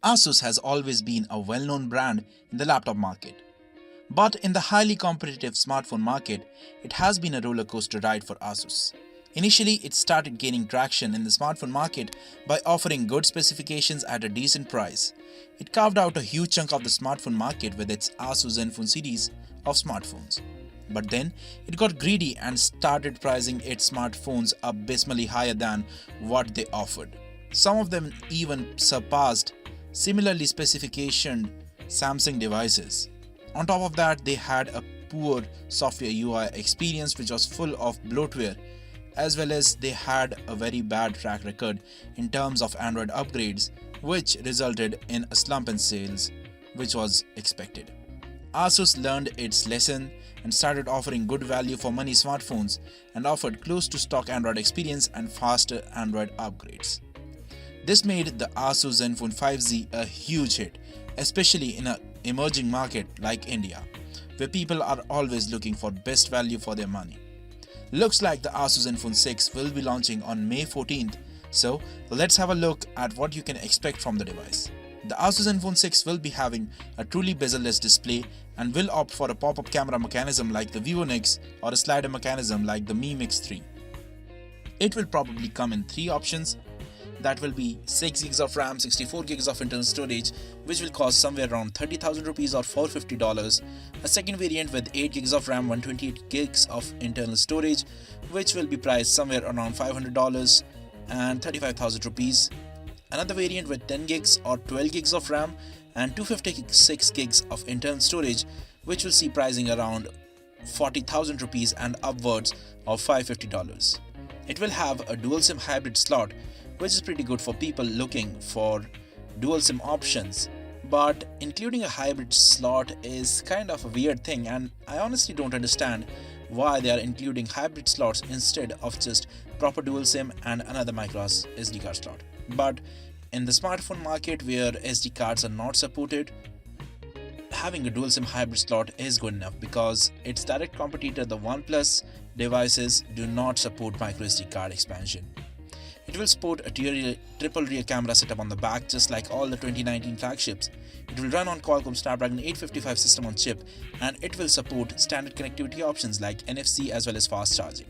Asus has always been a well-known brand in the laptop market. But in the highly competitive smartphone market, it has been a roller coaster ride for Asus. Initially, it started gaining traction in the smartphone market by offering good specifications at a decent price. It carved out a huge chunk of the smartphone market with its Asus ZenFone series of smartphones. But then, it got greedy and started pricing its smartphones abysmally higher than what they offered. Some of them even surpassed similarly specificationed Samsung devices. On top of that, they had a poor software UI experience which was full of bloatware, as well as they had a very bad track record in terms of Android upgrades, which resulted in a slump in sales, which was expected. Asus learned its lesson and started offering good value for money smartphones and offered close to stock Android experience and faster Android upgrades. This made the Asus ZenFone 5Z a huge hit, especially in an emerging market like India, where people are always looking for best value for their money. Looks like the Asus ZenFone 6 will be launching on May 14th, so let's have a look at what you can expect from the device. The Asus ZenFone 6 will be having a truly bezel-less display and will opt for a pop-up camera mechanism like the Vivo Nix or a slider mechanism like the Mi Mix 3. It will probably come in three options. That will be 6GB of RAM, 64GB of internal storage, which will cost somewhere around 30,000 rupees or $450. A second variant with 8GB of RAM, 128GB of internal storage, which will be priced somewhere around $500 and 35,000 rupees. Another variant with 10GB or 12GB of RAM and 256GB of internal storage, which will see pricing around 40,000 rupees and upwards of $550. It will have a dual SIM hybrid slot, which is pretty good for people looking for dual SIM options. But including a hybrid slot is kind of a weird thing, and I honestly don't understand why they are including hybrid slots instead of just proper dual SIM and another micro SD card slot. But in the smartphone market where SD cards are not supported, having a dual SIM hybrid slot is good enough because its direct competitor, the OnePlus devices, do not support micro SD card expansion. It will sport a triple rear camera setup on the back just like all the 2019 flagships. It will run on Qualcomm Snapdragon 855 system on chip, and it will support standard connectivity options like NFC as well as fast charging.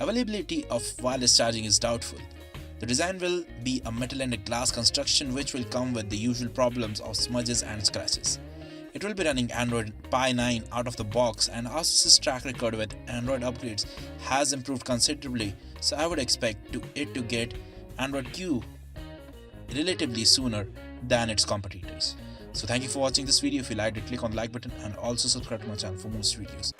Availability of wireless charging is doubtful. The design will be a metal and a glass construction which will come with the usual problems of smudges and scratches. It will be running Android Pie 9 out of the box, and Asus's track record with Android upgrades has improved considerably, so I would expect it to get Android Q relatively sooner than its competitors. So thank you for watching this video. If you liked it, click on the like button and also subscribe to my channel for more videos.